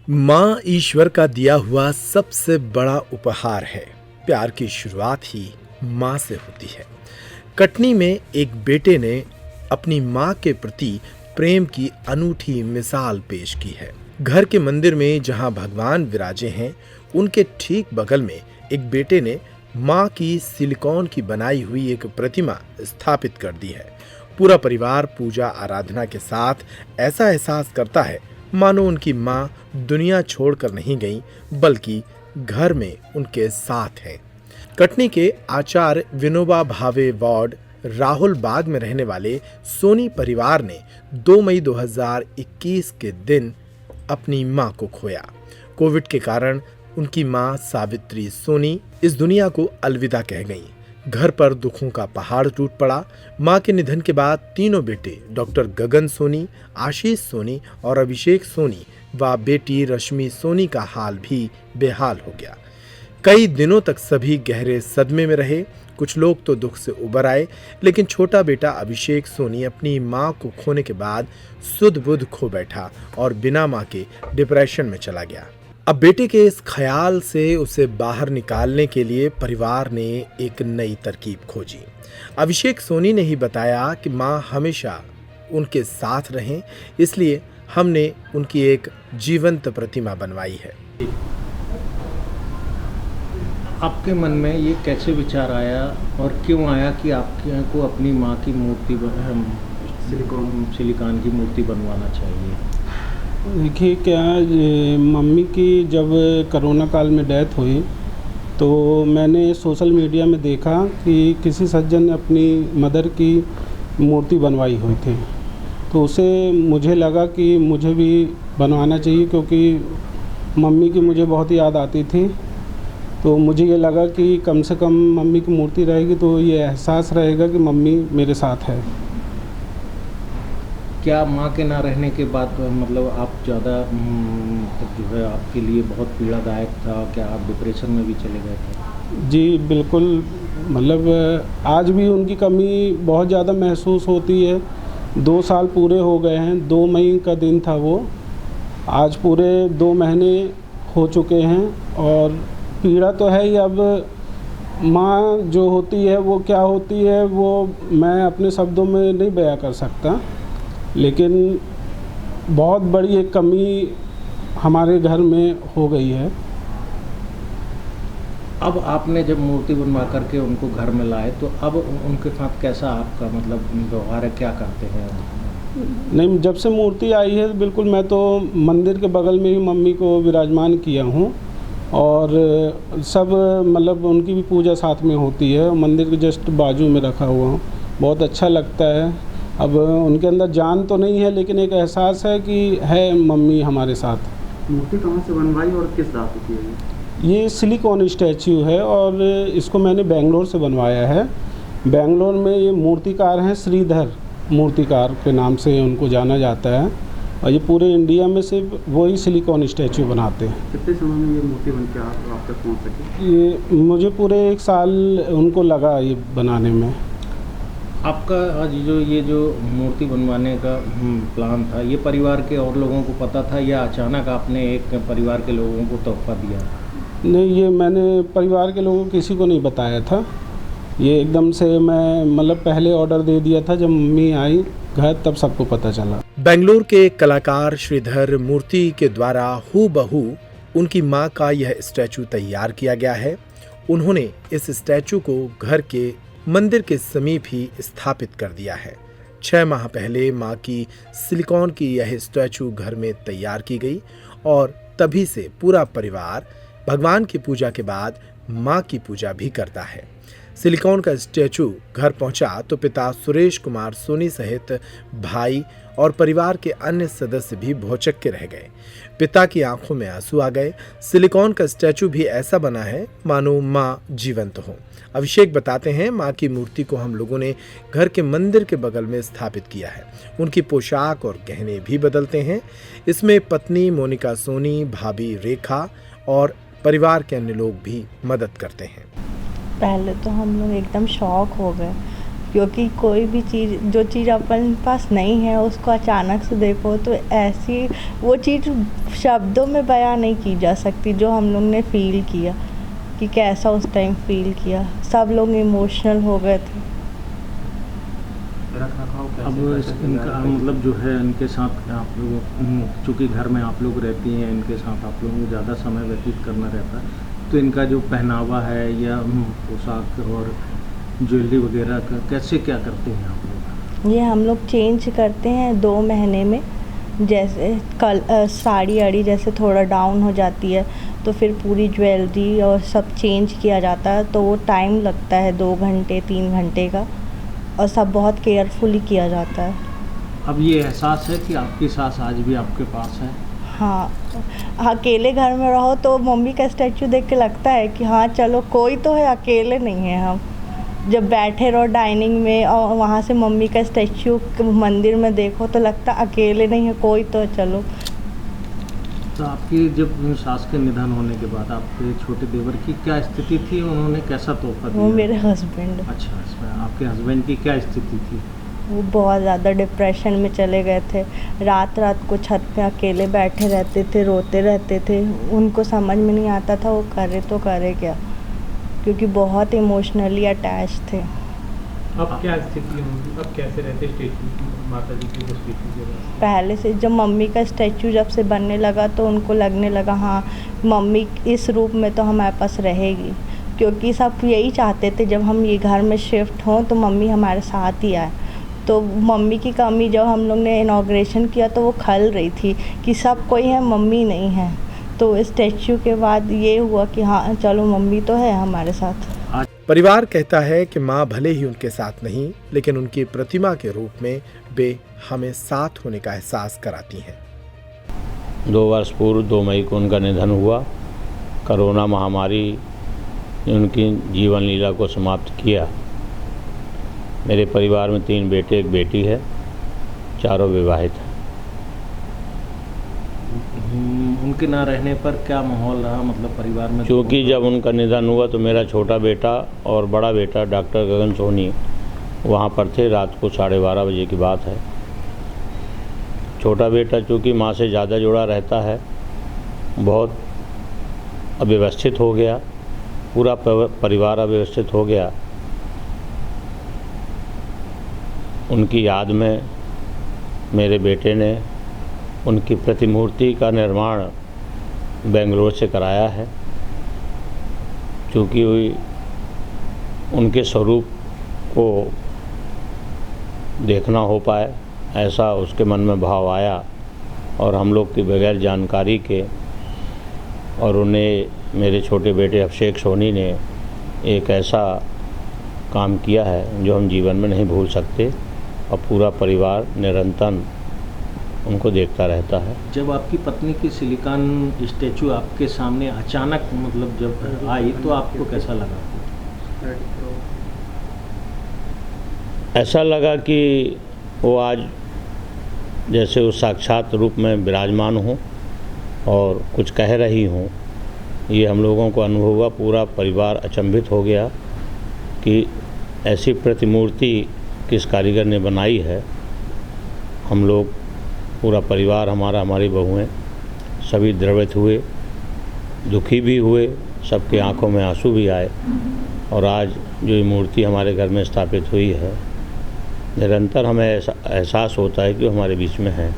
माँ ईश्वर का दिया हुआ सबसे बड़ा उपहार है। प्यार की शुरुआत ही माँ से होती है। कटनी में एक बेटे ने अपनी माँ के प्रति प्रेम की अनूठी मिसाल पेश की है। घर के मंदिर में जहाँ भगवान विराजे हैं, उनके ठीक बगल में एक बेटे ने माँ की सिलिकॉन की बनाई हुई एक प्रतिमा स्थापित कर दी है। पूरा परिवार पूजा आराधना के साथ ऐसा एहसास करता है मानो उनकी माँ दुनिया छोड़कर नहीं गई, बल्कि घर में उनके साथ है। कटनी के आचार्य विनोबा भावे वार्ड राहुल बाग में रहने वाले सोनी परिवार ने 2 मई 2021 के दिन अपनी मां को खोया। कोविड के कारण उनकी मां सावित्री सोनी इस दुनिया को अलविदा कह गईं। घर पर दुखों का पहाड़ टूट पड़ा। मां के निधन के बाद तीनों बेटे डॉक्टर गगन सोनी, आशीष सोनी और अभिषेक सोनी व बेटी रश्मि सोनी का हाल भी बेहाल हो गया। कई दिनों तक सभी गहरे सदमे में रहे। कुछ लोग तो दुख से उबर आए, लेकिन छोटा बेटा अभिषेक सोनी अपनी मां को खोने के बाद सुध बुध खो बैठा और बिना मां के डिप्रेशन में चला गया। अब बेटे के इस ख्याल से उसे बाहर निकालने के लिए परिवार ने एक नई तरकीब खोजी। अभिषेक सोनी ने ही बताया कि मां हमेशा उनके साथ रहें, इसलिए हमने उनकी एक जीवंत प्रतिमा बनवाई है। आपके मन में ये कैसे विचार आया और क्यों आया कि आपको अपनी माँ की मूर्ति सिलिकॉन की मूर्ति बनवाना चाहिए? देखिए क्या, मम्मी की जब कोरोना काल में डेथ हुई तो मैंने सोशल मीडिया में देखा कि किसी सज्जन ने अपनी मदर की मूर्ति बनवाई हुई थी, तो उसे मुझे लगा कि मुझे भी बनवाना चाहिए, क्योंकि मम्मी की मुझे बहुत याद आती थी। तो मुझे ये लगा कि कम से कम मम्मी की मूर्ति रहेगी तो ये एहसास रहेगा कि मम्मी मेरे साथ है। क्या माँ के ना रहने के बाद मतलब आप ज़्यादा जो है आपके लिए बहुत पीड़ादायक था? क्या आप डिप्रेशन में भी चले गए थे? जी बिल्कुल, मतलब आज भी उनकी कमी बहुत ज़्यादा महसूस होती है। 2 साल पूरे हो गए हैं। 2 मई का दिन था वो, आज पूरे 2 महीने हो चुके हैं और पीड़ा तो है ही। अब माँ जो होती है वो क्या होती है वो मैं अपने शब्दों में नहीं बयां कर सकता, लेकिन बहुत बड़ी एक कमी हमारे घर में हो गई है। अब आपने जब मूर्ति बनवा करके उनको घर में लाए तो अब उनके साथ कैसा आपका मतलब व्यवहार है, क्या करते हैं? नहीं, जब से मूर्ति आई है बिल्कुल, मैं तो मंदिर के बगल में ही मम्मी को विराजमान किया हूँ और सब मतलब उनकी भी पूजा साथ में होती है। मंदिर के जस्ट बाजू में रखा हुआ हूँ, बहुत अच्छा लगता है। अब उनके अंदर जान तो नहीं है, लेकिन एक एहसास है कि है मम्मी हमारे साथ। मूर्ति कहाँ से बनवाई और किस धातु की है? ये सिलिकॉन स्टैच्यू है और इसको मैंने बेंगलोर से बनवाया है। बेंगलोर में ये मूर्तिकार हैं, श्रीधर मूर्तिकार के नाम से उनको जाना जाता है और ये पूरे इंडिया में सिर्फ वही सिलिकॉन स्टैच्यू बनाते हैं। कितने समय में ये मूर्ति बन के आप तक पहुँच सके? ये मुझे पूरे 1 साल उनको लगा ये बनाने में। आपका आज ये जो मूर्ति बनवाने का प्लान था, ये परिवार के और लोगों को पता था या अचानक आपने एक परिवार के लोगों को तोहफा दिया? नहीं, ये मैंने परिवार के लोगों को किसी को नहीं बताया था। ये एकदम से मैं मतलब पहले ऑर्डर दे दिया था, जब मम्मी आई घर तब सबको पता चला। बेंगलुरु के कलाकार श्रीधर मूर्ति के द्वारा हूबहू उनकी मां का यह स्टैचू तैयार किया गया है। उन्होंने इस स्टैचू को घर के मंदिर के समीप ही स्थापित कर दिया है। 6 माह पहले मां की सिलिकॉन की यह स्टैचू घर में तैयार की गई और तभी से पूरा परिवार भगवान की पूजा के बाद मां की पूजा भी करता है। सिलिकॉन का स्टैचू घर पहुंचा तो पिता सुरेश कुमार सोनी सहित भाई और परिवार के अन्य सदस्य भी भौचक्के रह गए। पिता की आंखों में आंसू आ गए। सिलिकॉन का स्टैचू भी ऐसा बना है मानो मां जीवंत हो। अभिषेक बताते हैं, मां की मूर्ति को हम लोगों ने घर के मंदिर के बगल में स्थापित किया है। उनकी पोशाक और गहने भी बदलते हैं। इसमें पत्नी मोनिका सोनी, भाभी रेखा और परिवार के अन्य लोग भी मदद करते हैं। पहले तो हम लोग एकदम शॉक हो गए क्योंकि कोई भी चीज़, जो चीज़ अपन पास नहीं है उसको अचानक से देखो तो ऐसी वो चीज़ शब्दों में बयां नहीं की जा सकती जो हम लोग ने फ़ील किया, कि कैसा उस टाइम फ़ील किया। सब लोग इमोशनल हो गए थे। अब इनका मतलब जो है इनके साथ आप लोग, चूँकि घर में आप लोग रहती हैं, इनके साथ आप लोगों को ज़्यादा समय व्यतीत करना रहता है, तो इनका जो पहनावा है या पोशाक और ज्वेलरी वगैरह का कैसे क्या करते हैं आप लोग? ये हम लोग चेंज करते हैं 2 महीने में। जैसे साड़ी आड़ी जैसे थोड़ा डाउन हो जाती है तो फिर पूरी ज्वेलरी और सब चेंज किया जाता है, तो वो टाइम लगता है 2 घंटे 3 घंटे का, और सब बहुत केयरफुली किया जाता है। अब ये एहसास है कि आपकी सास आज भी आपके पास है? हाँ, अकेले घर में रहो तो मम्मी का स्टैचू देख के लगता है कि हाँ चलो कोई तो है, अकेले नहीं है हम। जब बैठे रहो डाइनिंग में और वहाँ से मम्मी का स्टैचू मंदिर में देखो तो लगता अकेले नहीं है, कोई तो है, चलो। तो आपकी जब सास के निधन होने के बाद आपके छोटे देवर की क्या स्थिति थी, उन्होंने कैसा तोहफा दिया? वो मेरे हस्बैंड। अच्छा, इसमें आपके हस्बैंड की क्या स्थिति थी? वो बहुत ज़्यादा डिप्रेशन में चले गए थे। रात रात को छत पे अकेले बैठे रहते थे, रोते रहते थे। उनको समझ में नहीं आता था वो करे तो करे क्या, क्योंकि बहुत इमोशनली अटैच थे। अब क्या स्थिति है उनकी? अब कैसे रहते स्टेचू की, माता जी की स्टेचू के बाद? पहले से जब मम्मी का स्टैचू जब से बनने लगा तो उनको लगने लगा हाँ मम्मी इस रूप में तो हमारे पास रहेगी, क्योंकि सब यही चाहते थे जब हम ये घर में शिफ्ट हों तो मम्मी हमारे साथ ही आए। तो मम्मी की कमी जब हम लोग ने इनॉग्रेशन किया तो वो खल रही थी कि सब कोई है, मम्मी नहीं है। तो स्टैचू के बाद ये हुआ कि हाँ चलो मम्मी तो है हमारे साथ। परिवार कहता है कि माँ भले ही उनके साथ नहीं, लेकिन उनकी प्रतिमा के रूप में वे हमें साथ होने का एहसास कराती हैं। 2 वर्ष पूर्व 2 मई को उनका निधन हुआ। कोरोना महामारी ने उनकी जीवन लीला को समाप्त किया। मेरे परिवार में 3 बेटे 1 बेटी है, चारों विवाहित हैं। उनके ना रहने पर क्या माहौल रहा, मतलब परिवार में? क्योंकि जब उनका निधन हुआ तो मेरा छोटा बेटा और बड़ा बेटा डॉक्टर गगन सोनी वहाँ पर थे। रात को 12:30 बजे की बात है। छोटा बेटा चूँकि माँ से ज़्यादा जुड़ा रहता है, बहुत अव्यवस्थित हो गया, पूरा परिवार अव्यवस्थित हो गया। उनकी याद में मेरे बेटे ने उनकी प्रतिमूर्ति का निर्माण बेंगलोर से कराया है। चूँकि उनके स्वरूप को देखना हो पाए ऐसा उसके मन में भाव आया, और हम लोग की बगैर जानकारी के और उन्हें मेरे छोटे बेटे अभिषेक सोनी ने एक ऐसा काम किया है जो हम जीवन में नहीं भूल सकते, और पूरा परिवार निरंतर उनको देखता रहता है। जब आपकी पत्नी की सिलिकॉन स्टैचू आपके सामने अचानक मतलब जब आई तो आपको कैसा लगा? ऐसा लगा कि वो आज जैसे उस साक्षात रूप में विराजमान हों और कुछ कह रही हों। ये हम लोगों को अनुभव हुआ, पूरा परिवार अचंभित हो गया कि ऐसी प्रतिमूर्ति किस कारीगर ने बनाई है। हम लोग पूरा परिवार हमारी बहुएं सभी द्रवित हुए, दुखी भी हुए, सबके आंखों में आंसू भी आए। और आज जो ये मूर्ति हमारे घर में स्थापित हुई है, निरंतर हमें एहसास होता है कि वो हमारे बीच में है।